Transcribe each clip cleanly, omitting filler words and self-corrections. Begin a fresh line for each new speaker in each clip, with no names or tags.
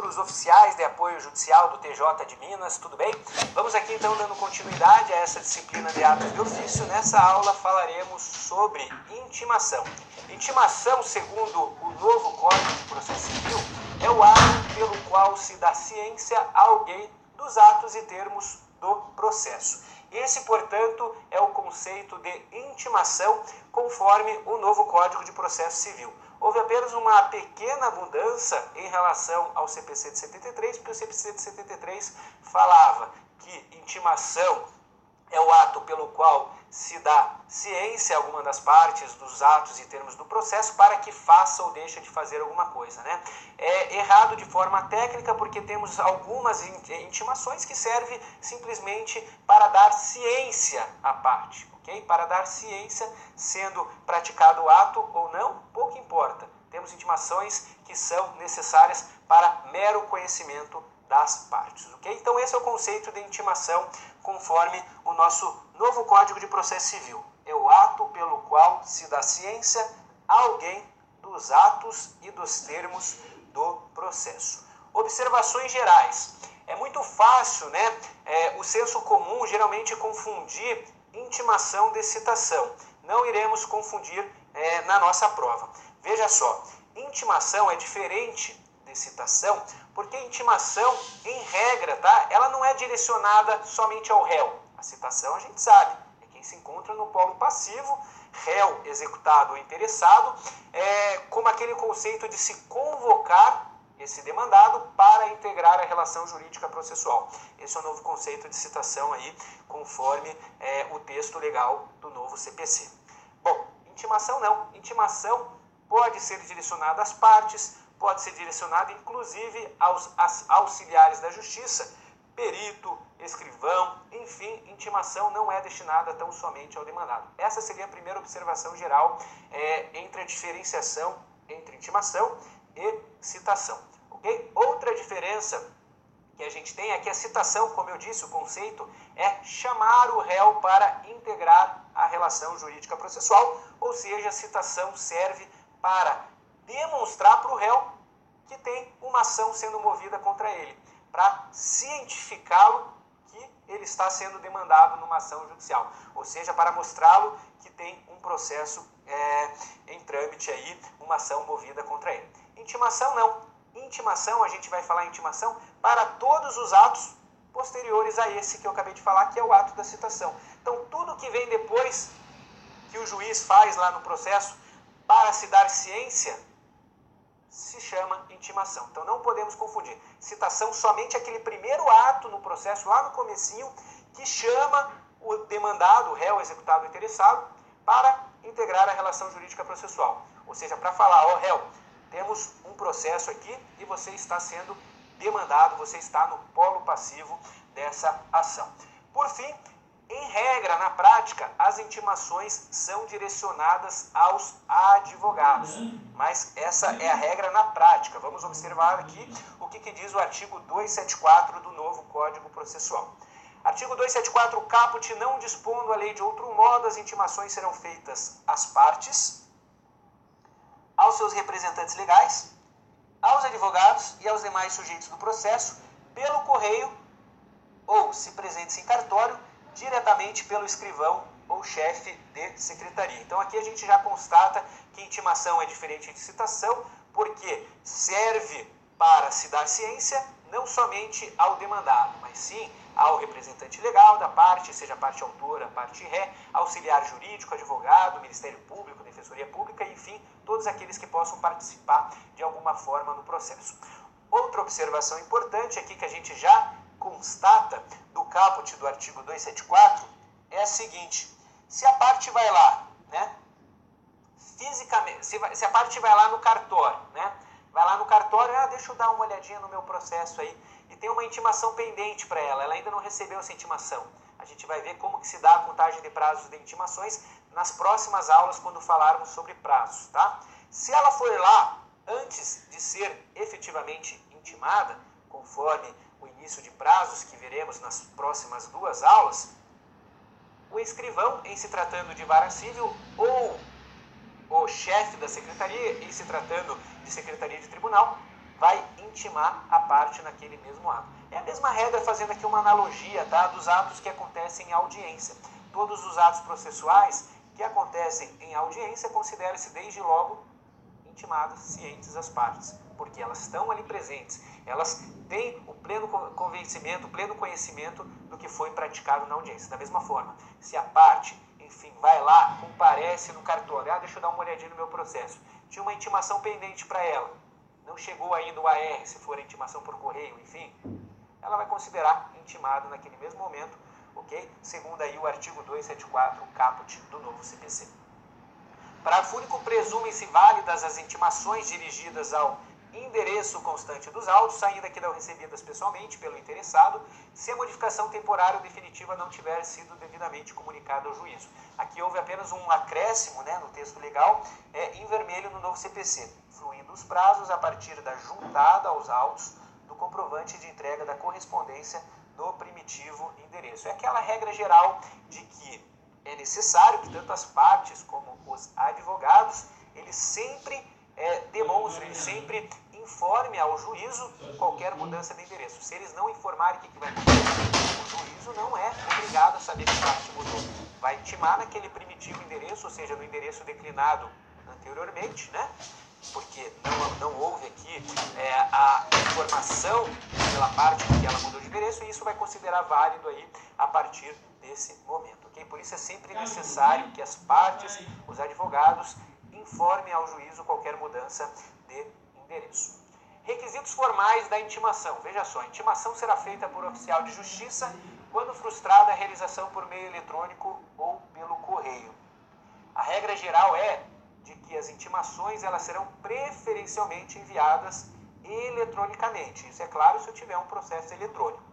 veículos oficiais de apoio judicial do TJ de Minas, tudo bem? Vamos aqui então dando continuidade a essa disciplina de atos de ofício. Nessa aula falaremos sobre intimação. Intimação, segundo o novo Código de Processo Civil, é o ato pelo qual se dá ciência a alguém dos atos e termos do processo. Esse, portanto, é o conceito de intimação conforme o novo Código de Processo Civil. Houve apenas uma pequena mudança em relação ao CPC de 73, porque o CPC de 73 falava que intimação é o ato pelo qual se dá ciência a alguma das partes dos atos e termos do processo para que faça ou deixe de fazer alguma coisa, né? É errado de forma técnica porque temos algumas intimações que servem simplesmente para dar ciência à parte, ok? Para dar ciência, sendo praticado o ato ou não, pouco importa. Temos intimações que são necessárias para mero conhecimento das partes, ok? Então esse é o conceito de intimação conforme o nosso novo Código de Processo Civil. É o ato pelo qual se dá ciência a alguém dos atos e dos termos do processo. Observações gerais. É muito fácil, né? O senso comum geralmente confundir intimação de citação. Não iremos confundir na nossa prova. Veja só, intimação é diferente de citação, porque a intimação, em regra, tá? Ela não é direcionada somente ao réu. A citação a gente sabe, é quem se encontra no polo passivo, réu, executado ou interessado, como aquele conceito de se convocar esse demandado para integrar a relação jurídica processual. Esse é o novo conceito de citação aí, conforme o texto legal do novo CPC. Bom, intimação não. Intimação pode ser direcionada às partes, pode ser direcionada inclusive aos auxiliares da justiça, perito, escrivão, enfim, intimação não é destinada tão somente ao demandado. Essa seria a primeira observação geral entre a diferenciação entre intimação e citação, ok? Outra diferença que a gente tem é que a citação, como eu disse, o conceito é chamar o réu para integrar a relação jurídica processual, ou seja, a citação serve para demonstrar para o réu que tem uma ação sendo movida contra ele, para cientificá-lo que ele está sendo demandado numa ação judicial, ou seja, para mostrá-lo que tem um processo em trâmite aí, uma ação movida contra ele. Intimação não. Intimação, a gente vai falar intimação para todos os atos posteriores a esse que eu acabei de falar, que é o ato da citação. Então, tudo que vem depois que o juiz faz lá no processo para se dar ciência se chama intimação. Então não podemos confundir. Citação somente aquele primeiro ato no processo, lá no comecinho, que chama o demandado, o réu, executado, interessado, para integrar a relação jurídica processual. Ou seja, para falar, ó réu, temos um processo aqui e você está sendo demandado, você está no polo passivo dessa ação. Por fim, em regra, na prática, as intimações são direcionadas aos advogados, mas essa é a regra na prática. Vamos observar aqui o que diz o artigo 274 do novo Código Processual. Artigo 274, caput, não dispondo a lei de outro modo, as intimações serão feitas às partes, aos seus representantes legais, aos advogados e aos demais sujeitos do processo, pelo correio ou, se presentes em cartório, diretamente pelo escrivão ou chefe de secretaria. Então aqui a gente já constata que intimação é diferente de citação, porque serve para se dar ciência não somente ao demandado, mas sim ao representante legal da parte, seja a parte autora, a parte ré, auxiliar jurídico, advogado, Ministério Público, Defensoria Pública, enfim, todos aqueles que possam participar de alguma forma no processo. Outra observação importante aqui que a gente já constata do caput do artigo 274 é a seguinte: se a parte vai lá, né, fisicamente, se a parte vai lá no cartório, né, vai lá no cartório, deixa eu dar uma olhadinha no meu processo aí, e tem uma intimação pendente para ela ainda não recebeu essa intimação. A gente vai ver como que se dá a contagem de prazos de intimações nas próximas aulas, quando falarmos sobre prazos, tá? Se ela for lá antes de ser efetivamente intimada, conforme o início de prazos que veremos nas próximas duas aulas, o escrivão, em se tratando de vara civil, ou o chefe da secretaria, em se tratando de secretaria de tribunal, vai intimar a parte naquele mesmo ato. É a mesma regra, fazendo aqui uma analogia, tá, dos atos que acontecem em audiência. Todos os atos processuais que acontecem em audiência consideram-se desde logo intimadas, cientes as partes, porque elas estão ali presentes, elas têm o pleno convencimento, o pleno conhecimento do que foi praticado na audiência. Da mesma forma, se a parte, enfim, vai lá, comparece no cartório, deixa eu dar uma olhadinha no meu processo, tinha uma intimação pendente para ela, não chegou ainda o AR, se for a intimação por correio, enfim, ela vai considerar intimado naquele mesmo momento, ok? Segundo aí o artigo 274, caput do novo CPC. Parágrafo único, presumem-se válidas as intimações dirigidas ao endereço constante dos autos, ainda que não recebidas pessoalmente pelo interessado, se a modificação temporária ou definitiva não tiver sido devidamente comunicada ao juízo. Aqui houve apenas um acréscimo, né, no texto legal, em vermelho no novo CPC, fluindo os prazos a partir da juntada aos autos do comprovante de entrega da correspondência do primitivo endereço. É aquela regra geral de que é necessário que tanto as partes como os advogados, eles sempre demonstrem, eles sempre informem ao juízo qualquer mudança de endereço. Se eles não informarem o que vai acontecer, o juízo não é obrigado a saber que parte mudou. Vai intimar naquele primitivo endereço, ou seja, no endereço declinado anteriormente, né? Porque não houve aqui a informação pela parte que ela mudou de endereço, e isso vai considerar válido aí a partir desse momento, ok? Por isso é sempre necessário que as partes, os advogados, informem ao juízo qualquer mudança de endereço. Requisitos formais da intimação. Veja só, a intimação será feita por oficial de justiça quando frustrada a realização por meio eletrônico ou pelo correio. A regra geral é de que as intimações elas serão preferencialmente enviadas eletronicamente. Isso é claro se eu tiver um processo eletrônico.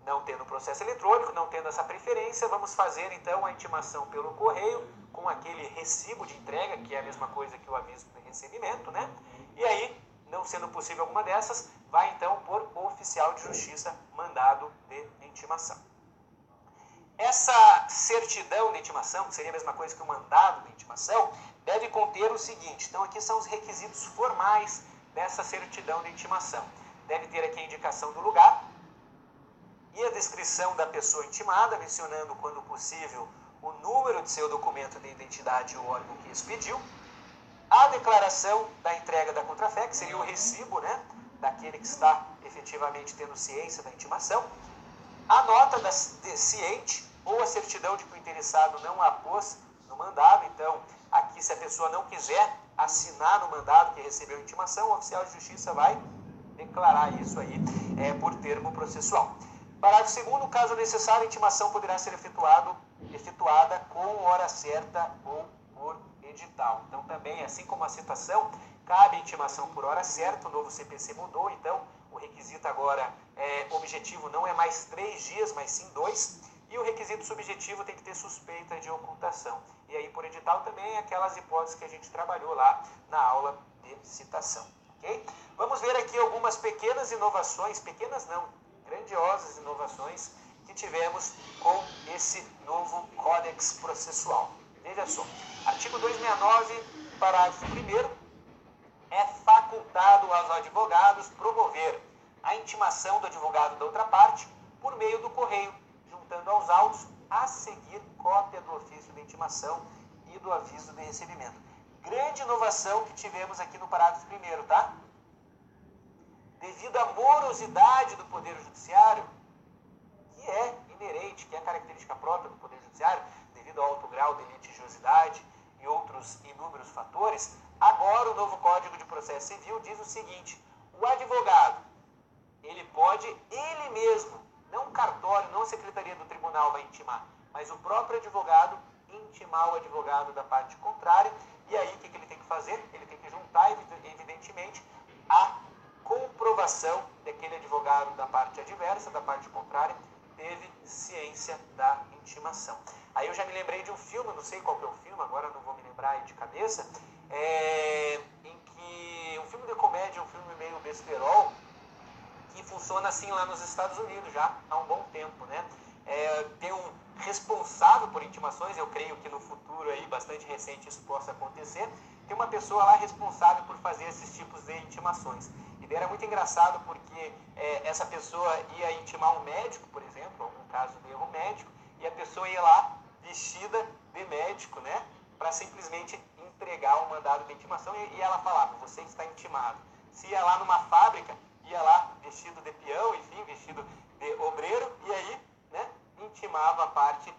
Não tendo processo eletrônico, não tendo essa preferência, vamos fazer então a intimação pelo correio com aquele recibo de entrega, que é a mesma coisa que o aviso de recebimento, né? E aí, não sendo possível alguma dessas, vai então por oficial de justiça mandado de intimação. Essa certidão de intimação, que seria a mesma coisa que o mandado de intimação, deve conter o seguinte. Então aqui são os requisitos formais dessa certidão de intimação. Deve ter aqui a indicação do lugar e a descrição da pessoa intimada, mencionando, quando possível, o número de seu documento de identidade e o órgão que expediu, a declaração da entrega da contrafé, que seria o recibo, né, daquele que está efetivamente tendo ciência da intimação, a nota da ciente ou a certidão de que o interessado não a pôs no mandado. Então, aqui, se a pessoa não quiser assinar no mandado que recebeu a intimação, o oficial de justiça vai declarar isso aí por termo processual. Parágrafo 2º, caso necessário, a intimação poderá ser efetuada com hora certa ou por edital. Então, também, assim como a citação, cabe a intimação por hora certa. O novo CPC mudou, então o requisito agora objetivo não é mais 3 dias, mas sim 2. E o requisito subjetivo tem que ter suspeita de ocultação. E aí, por edital, também aquelas hipóteses que a gente trabalhou lá na aula de citação. Ok? Vamos ver aqui algumas pequenas inovações, pequenas não, grandiosas inovações que tivemos com esse novo Códex Processual. Veja só, artigo 269, parágrafo 1º, é facultado aos advogados promover a intimação do advogado da outra parte por meio do correio, juntando aos autos a seguir cópia do ofício de intimação e do aviso de recebimento. Grande inovação que tivemos aqui no parágrafo 1º, tá? Devido à morosidade do Poder Judiciário, que é inerente, que é característica própria do Poder Judiciário, devido ao alto grau de litigiosidade e outros inúmeros fatores, agora o novo Código de Processo Civil diz o seguinte: o advogado, ele pode, ele mesmo, não o cartório, não a secretaria do tribunal vai intimar, mas o próprio advogado intimar o advogado da parte contrária. E aí, o que ele tem que fazer? Ele tem que juntar, evidentemente, a comprovação daquele advogado da parte adversa, da parte contrária, teve ciência da intimação. Aí eu já me lembrei de um filme, não sei qual que é o filme, agora não vou me lembrar aí de cabeça, em que um filme de comédia, um filme meio besterol, que funciona assim lá nos Estados Unidos já há um bom tempo, né? Tem um responsável por intimações, eu creio que no futuro aí, bastante recente, isso possa acontecer. Tem uma pessoa lá responsável por fazer esses tipos de intimações. E daí era muito engraçado porque essa pessoa ia intimar um médico, por exemplo, algum caso de erro médico, e a pessoa ia lá vestida de médico, né, para simplesmente entregar um mandado de intimação e ela falava, você está intimado. Se ia lá numa fábrica, ia lá vestido de peão, enfim, vestido de obreiro, e aí, né, intimava a parte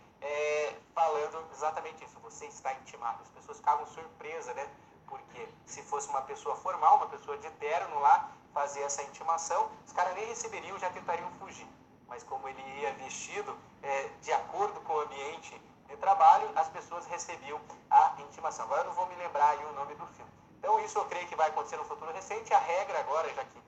falando exatamente isso, você está intimado. As pessoas ficavam surpresas, né, porque se fosse uma pessoa formal, uma pessoa de terno lá, fazer essa intimação, os caras nem receberiam, já tentariam fugir. Mas como ele ia vestido de acordo com o ambiente de trabalho, as pessoas recebiam a intimação. Agora eu não vou me lembrar aí o nome do filme. Então isso eu creio que vai acontecer no futuro recente. A regra agora, já que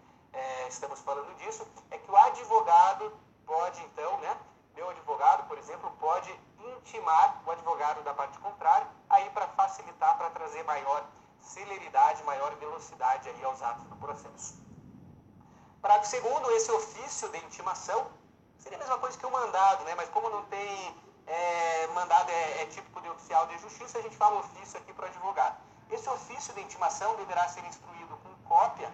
estamos falando disso, é que o advogado pode então, né, meu advogado, por exemplo, pode intimar o advogado da parte contrária, aí para facilitar, para trazer maior celeridade, maior velocidade aí aos atos do processo. Parágrafo segundo, esse ofício de intimação seria a mesma coisa que o mandado, né? Mas como não tem mandado é típico de oficial de justiça, a gente fala ofício aqui para o advogado. Esse ofício de intimação deverá ser instruído com cópia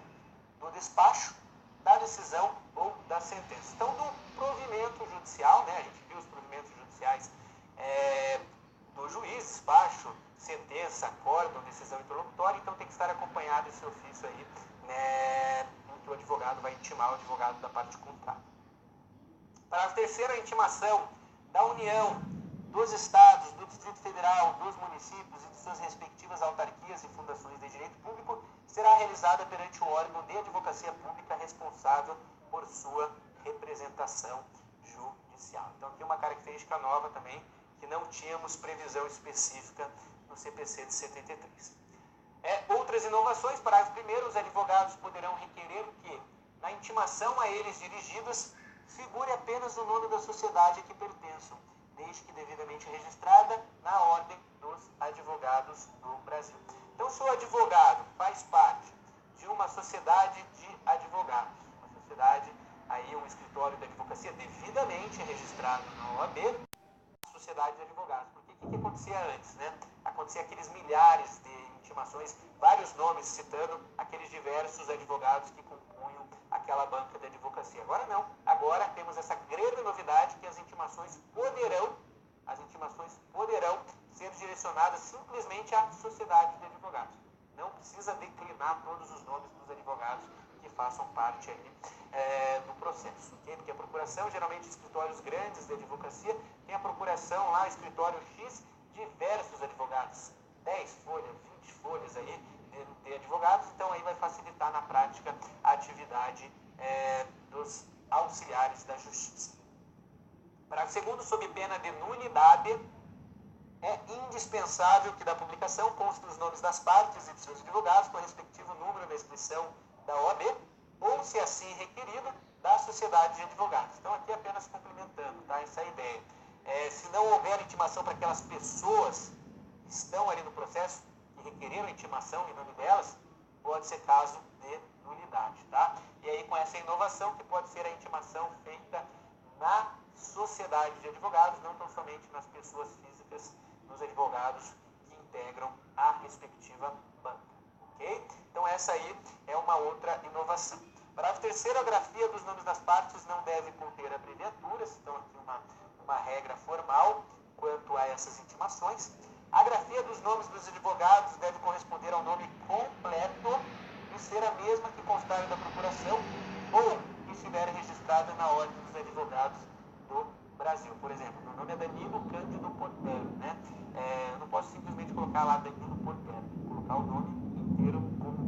do despacho, da decisão ou da sentença. Então, do provimento judicial, né? A gente viu os provimentos judiciais do juiz, despacho, sentença, acórdão, decisão interlocutória, então tem que estar acompanhado esse ofício aí, né, em que o advogado vai intimar o advogado da parte contrária. Parágrafo terceiro, a intimação da União, dos Estados, do Distrito Federal, dos municípios e de suas respectivas autarquias e fundações de direito público será realizada perante o órgão de advocacia pública responsável por sua representação judicial. Então aqui uma característica nova também, que não tínhamos previsão específica no CPC de 73. Outras inovações, parágrafo 1º, os advogados poderão requerer que, na intimação a eles dirigidas, figure apenas o nome da sociedade a que pertençam, desde que devidamente registrada na Ordem dos Advogados do Brasil. Então, se o advogado faz parte de uma sociedade de advogados, uma sociedade, aí um escritório de advocacia devidamente registrado na OAB, sociedade de advogados. Porque o que acontecia antes, né? Acontecia aqueles milhares de intimações, vários nomes citando aqueles diversos advogados que compunham aquela banca de advocacia. Agora não. Agora temos essa grande novidade que as intimações poderão ser direcionadas simplesmente à sociedade de advogados. Não precisa declinar todos os nomes dos advogados que façam parte aí, do processo. Okay? Porque a procuração, geralmente escritórios grandes de advocacia, tem a procuração lá, escritório X, diversos advogados, 10 folhas, 20 folhas aí de advogados, então aí vai facilitar na prática a atividade dos auxiliares da justiça. Parágrafo 2º, sob pena de nulidade, é indispensável que da publicação conste os nomes das partes e de seus advogados com o respectivo número da inscrição da OAB, ou, se assim requerido, da sociedade de advogados. Então, aqui apenas complementando, tá? Essa é a ideia. Se não houver intimação para aquelas pessoas que estão ali no processo, que requereram intimação em nome delas, pode ser caso de nulidade, tá? E aí, com essa inovação, que pode ser a intimação feita na sociedade de advogados, não tão somente nas pessoas físicas, nos advogados que integram a respectiva banca, ok? Então essa aí é uma outra inovação. Parágrafo 3º, a grafia dos nomes das partes não deve conter abreviaturas, então aqui uma regra formal quanto a essas intimações. A grafia dos nomes dos advogados deve corresponder ao nome completo e ser a mesma que constar da procuração ou que estiver registrada na Ordem dos Advogados do Brasil. Por exemplo, meu nome é Danilo Cândido Portela, né? Eu não posso simplesmente colocar lá Danilo Portela, colocar o nome inteiro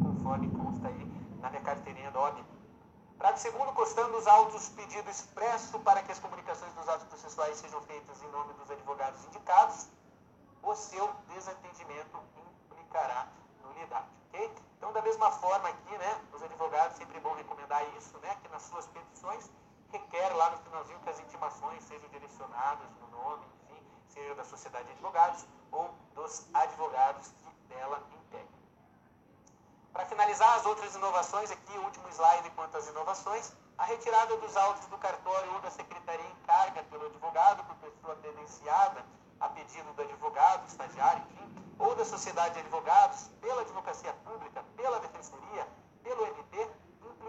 conforme consta aí na minha carteirinha da OAB. Parágrafo 2º, constando os autos pedido expresso para que as comunicações dos atos processuais sejam feitas em nome dos advogados indicados, o seu desatendimento implicará nulidade, ok? Então, da mesma forma aqui, né, os advogados, sempre é bom recomendar isso, né, que nas suas petições requer lá no finalzinho que as intimações sejam direcionadas no nome, enfim, seja da sociedade de advogados ou dos advogados que dela integram. Para finalizar as outras inovações, aqui o último slide quanto às inovações, a retirada dos autos do cartório ou da secretaria em carga pelo advogado por pessoa credenciada a pedido do advogado, estagiário, enfim, ou da sociedade de advogados, pela advocacia pública, pela defensoria, pelo MP,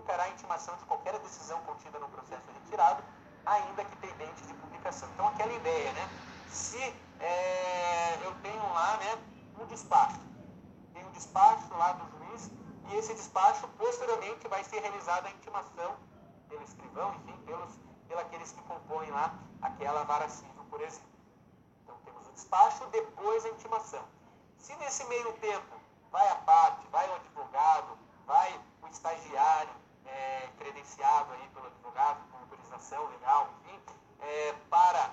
publicará a intimação de qualquer decisão contida no processo retirado, ainda que pendente de publicação. Então, aquela ideia, né? Se eu tenho lá, né, um despacho, tem um despacho lá do juiz, e esse despacho, posteriormente, vai ser realizada a intimação pelo escrivão, enfim, pelos que compõem lá aquela vara civil, por exemplo. Então, temos o despacho, depois a intimação. Se nesse meio tempo vai a parte, vai o advogado, vai o estagiário credenciado aí pelo advogado, com autorização legal, enfim, para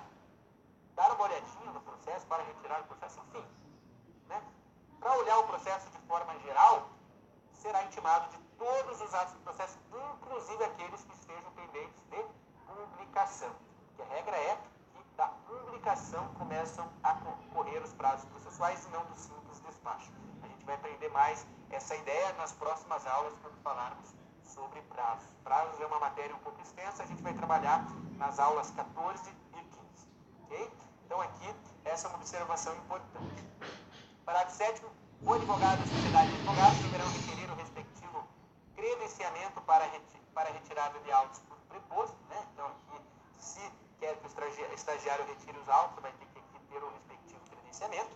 dar uma olhadinha no processo, para retirar o processo, enfim, né? Para olhar o processo de forma geral, será intimado de todos os atos do processo, inclusive aqueles que estejam pendentes de publicação. Que a regra é que da publicação começam a correr os prazos processuais e não do simples despacho. A gente vai aprender mais essa ideia nas próximas aulas quando falarmos sobre prazos. Prazos é uma matéria um pouco extensa, a gente vai trabalhar nas aulas 14 e 15. Ok? Então aqui, essa é uma observação importante. Parágrafo 7º. O advogado e a sociedade de advogados deverão requerer o respectivo credenciamento para retirada de autos por preposto, né? Então aqui, se quer que o estagiário retire os autos, vai ter que ter o respectivo credenciamento,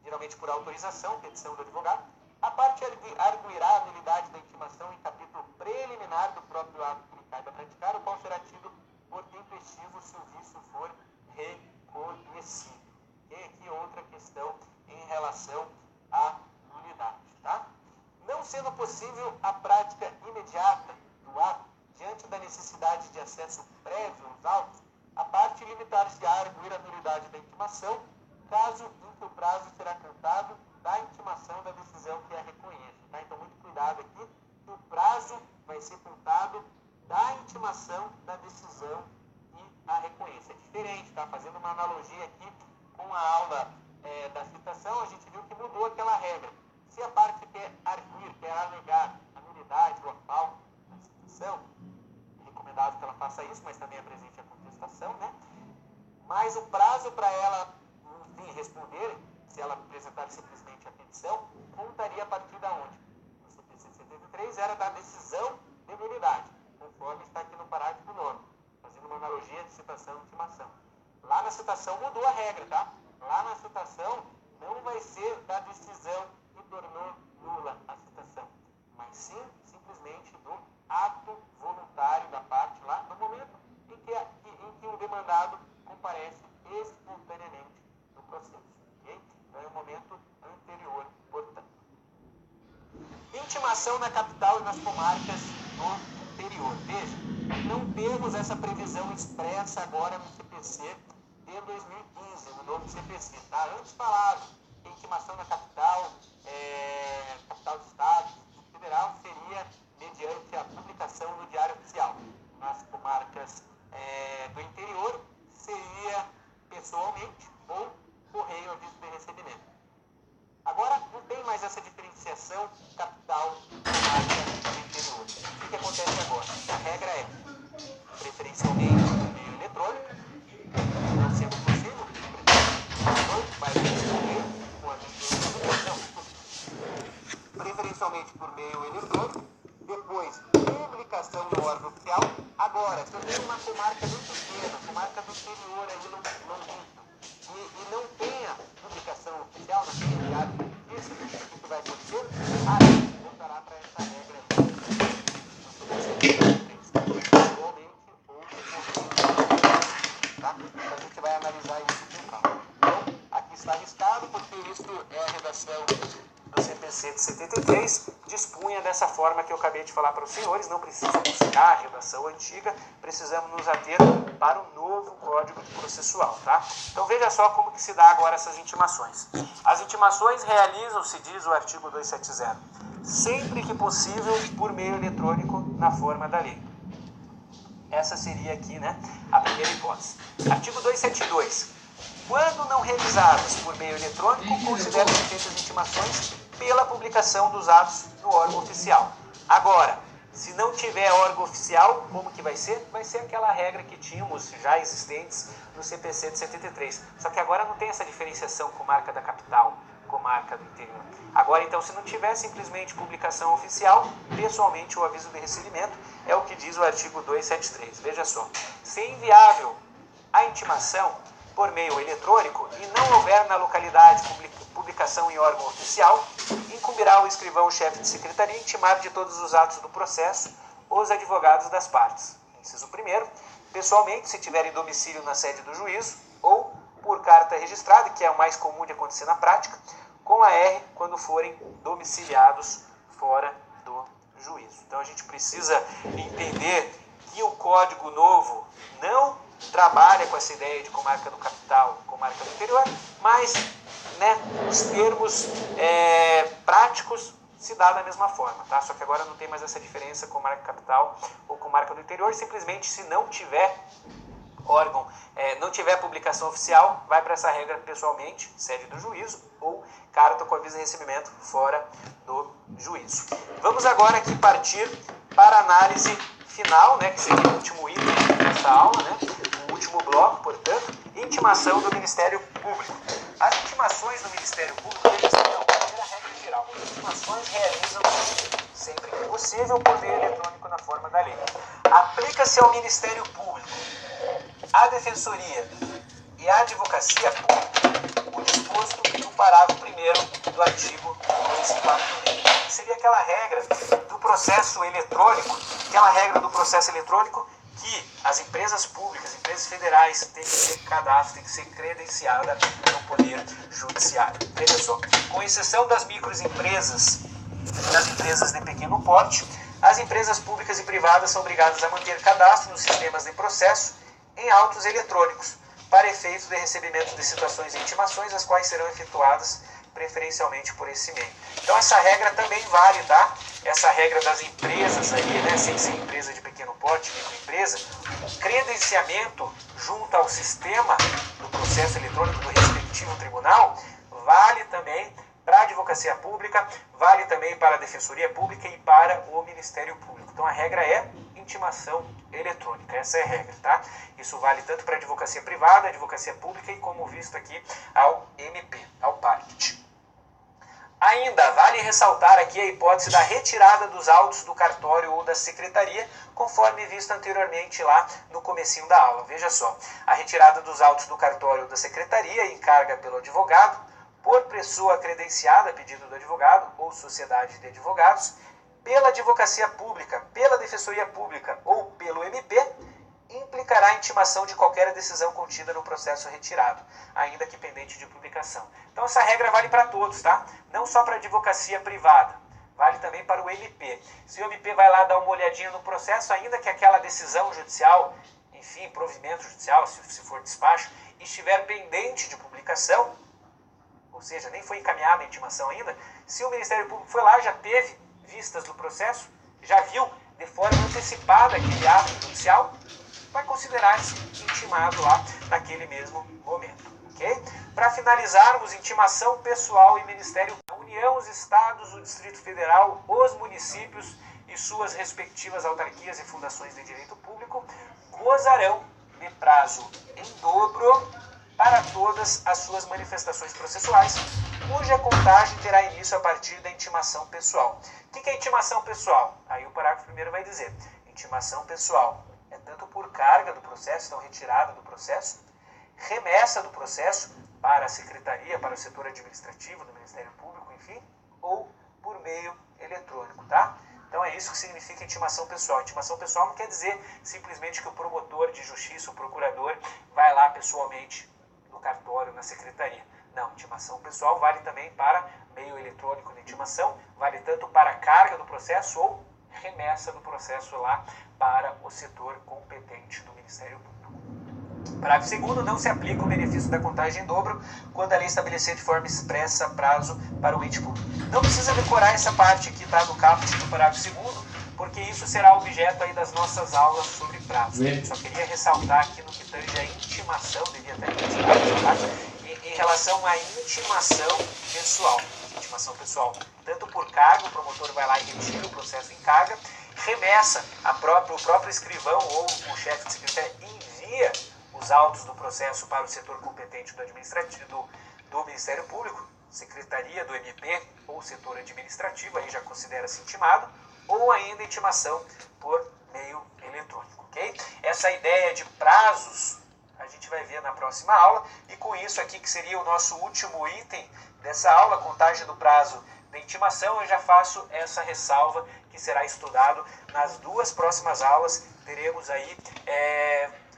geralmente por autorização, petição do advogado. A parte arguirá a nulidade da intimação em capítulo preliminar do próprio ato que lhe caiba praticar, o qual será tido por tempestivo se o vício for reconhecido. E aqui outra questão em relação à nulidade, tá? Não sendo possível a prática imediata do ato, diante da necessidade de acesso prévio aos autos, a parte limitar-se a arguir a nulidade da intimação, caso em que o prazo será contado da intimação da decisão que a reconheça. Tá? Então, muito cuidado aqui, que o prazo vai ser contado da intimação da decisão que a reconheça. É diferente, tá? Fazendo uma analogia aqui com a aula da citação, a gente viu que mudou aquela regra. Se a parte quer arguir, quer alegar a nulidade ou a falta da citação, é recomendável que ela faça isso, mas também apresente a contestação, né? Mas o prazo para ela, enfim, responder, se ela apresentar simplesmente a petição, contaria a partir da onde? No CPC 73 era da decisão de nulidade, conforme está aqui no parágrafo 9, fazendo uma analogia de citação e intimação. Lá na citação mudou a regra, tá? Lá na citação não vai ser da decisão que tornou nula a citação, mas sim simplesmente do ato voluntário da parte lá, no momento em que o demandado comparece espontaneamente no processo. Okay? Então é o momento anterior, portanto. Intimação na capital e nas comarcas do interior. Veja, não temos essa previsão expressa agora no CPC de 2015, no novo CPC. Tá? Antes falava que a intimação na capital, capital do Estado, federal, seria mediante a publicação no Diário Oficial. Nas comarcas do interior, seria pessoalmente ou correio aviso de recebimento. Agora, não tem mais essa diferenciação capital, comarca e interior. O que acontece agora? A regra é, preferencialmente, por meio eletrônico, não sendo possível, vai responder com a preferencialmente por meio eletrônico, depois publicação no órgão oficial. Agora, se eu tenho uma comarca muito pequena, comarca do interior, aí não e não tenha publicação oficial naquele diário de notícia, o que vai acontecer? Aí voltará para essa regra igualmente ou tá? Então a gente vai analisar isso com calma. Então, aqui está arriscado, porque isso é a redação do CPC de 73, dispunha dessa forma que eu acabei de falar para os senhores, não precisa buscar a redação antiga, precisamos nos ater para o novo Código Processual, tá? Então veja só como que se dá agora essas intimações. As intimações realizam-se, diz o artigo 270, sempre que possível por meio eletrônico na forma da lei. Essa seria aqui, né, a primeira hipótese. Artigo 272. Quando não realizadas por meio eletrônico, considera-se feitas intimações pela publicação dos atos no órgão oficial. Agora, se não tiver órgão oficial, como que vai ser? Vai ser aquela regra que tínhamos já existentes no CPC de 73. Só que agora não tem essa diferenciação comarca da capital, comarca do interior. Agora, então, se não tiver simplesmente publicação oficial, pessoalmente o aviso de recebimento é o que diz o artigo 273. Veja só, se é inviável a intimação por meio eletrônico e não houver na localidade publicação em órgão oficial, incumbirá o escrivão-chefe de secretaria intimar de todos os atos do processo os advogados das partes. Inciso 1º, pessoalmente, se tiverem domicílio na sede do juízo, ou por carta registrada, que é o mais comum de acontecer na prática, com a R quando forem domiciliados fora do juízo. Então a gente precisa entender que o Código Novo não trabalha com essa ideia de comarca do capital, comarca do interior, mas os termos práticos se dá da mesma forma, tá? Só que agora não tem mais essa diferença comarca capital ou comarca do interior, simplesmente se não tiver órgão, não tiver publicação oficial, vai para essa regra pessoalmente, sede do juízo, ou carta com aviso de recebimento fora do juízo. Vamos agora aqui partir para a análise final, que seria o último item dessa aula, o último bloco, portanto, intimação do Ministério Público. As intimações do Ministério Público, eles são a primeira regra geral. As intimações realizam-se sempre que possível por meio eletrônico na forma da lei. Aplica-se ao Ministério Público, à Defensoria e à Advocacia Pública o disposto no parágrafo 1º do artigo 246. Seria aquela regra do processo eletrônico, que as empresas públicas, empresas federais, têm que ter cadastro, têm que ser credenciada no Poder Judiciário. Veja só, com exceção das microempresas, das empresas de pequeno porte, as empresas públicas e privadas são obrigadas a manter cadastro nos sistemas de processo em autos eletrônicos, para efeitos de recebimento de citações e intimações, as quais serão efetuadas preferencialmente por esse meio. Então essa regra também vale, tá? Essa regra das empresas aí, sem ser empresa de pequeno porte, microempresa, o credenciamento junto ao sistema do processo eletrônico do respectivo tribunal, vale também para a Advocacia Pública, vale também para a Defensoria Pública e para o Ministério Público. Então a regra é intimação eletrônica, essa é a regra, tá? Isso vale tanto para a Advocacia Privada, Advocacia Pública e, como visto aqui, ao MP, ao PART. Ainda vale ressaltar aqui a hipótese da retirada dos autos do cartório ou da secretaria, conforme visto anteriormente lá no comecinho da aula. Veja só, a retirada dos autos do cartório ou da secretaria encarga pelo advogado, por pessoa credenciada a pedido do advogado ou sociedade de advogados, pela Advocacia Pública, pela Defensoria Pública ou pelo MP, implicará a intimação de qualquer decisão contida no processo retirado, ainda que pendente de publicação. Então essa regra vale para todos, tá? Não só para a advocacia privada, vale também para o MP. Se o MP vai lá dar uma olhadinha no processo, ainda que aquela decisão judicial, enfim, provimento judicial, se for despacho, estiver pendente de publicação, ou seja, nem foi encaminhada a intimação ainda, se o Ministério Público foi lá, já teve vistas do processo, já viu de forma antecipada aquele ato judicial, vai considerar-se intimado lá naquele mesmo momento, ok? Para finalizarmos, intimação pessoal e Ministério da União, os Estados, o Distrito Federal, os municípios e suas respectivas autarquias e fundações de direito público gozarão de prazo em dobro para todas as suas manifestações processuais, cuja contagem terá início a partir da intimação pessoal. O que é intimação pessoal? Aí o parágrafo 1º vai dizer, intimação pessoal é tanto por carga do processo, então retirada do processo, remessa do processo para a secretaria, para o setor administrativo do Ministério Público, enfim, ou por meio eletrônico, tá? Então é isso que significa intimação pessoal. Intimação pessoal não quer dizer simplesmente que o promotor de justiça, o procurador, vai lá pessoalmente no cartório, na secretaria. Não, intimação pessoal vale também para meio eletrônico de intimação, vale tanto para a carga do processo ou remessa do processo lá para o setor competente do Ministério Público. Parágrafo 2º, não se aplica o benefício da contagem em dobro quando a lei estabelecer de forma expressa prazo para o ente público. Não precisa decorar essa parte aqui, tá, do caput do parágrafo 2º, porque isso será objeto aí das nossas aulas sobre prazo. Só queria ressaltar aqui no que tange a intimação, devia estar indicado, tá? Em relação à intimação pessoal. Intimação pessoal, tanto por cargo, o promotor vai lá e retira o processo em carga, remessa, o próprio escrivão ou o chefe de secretaria envia os autos do processo para o setor competente do administrativo, do Ministério Público, secretaria do MP ou setor administrativo, aí já considera-se intimado, ou ainda intimação por meio eletrônico, ok? Essa ideia de prazos a gente vai ver na próxima aula, e com isso aqui, que seria o nosso último item dessa aula, contagem do prazo da intimação, eu já faço essa ressalva que será estudado nas 2 próximas aulas. Teremos aí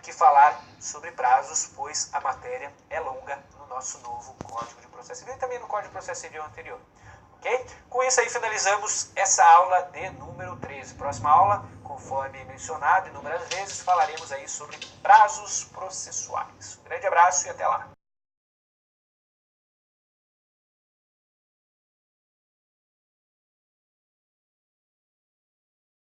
que falar sobre prazos, pois a matéria é longa no nosso novo Código de Processo Civil e também no Código de Processo Civil anterior. Ok? Com isso aí finalizamos essa aula de número 13. Próxima aula, conforme mencionado inúmeras vezes, falaremos aí sobre prazos processuais. Um grande abraço e até lá!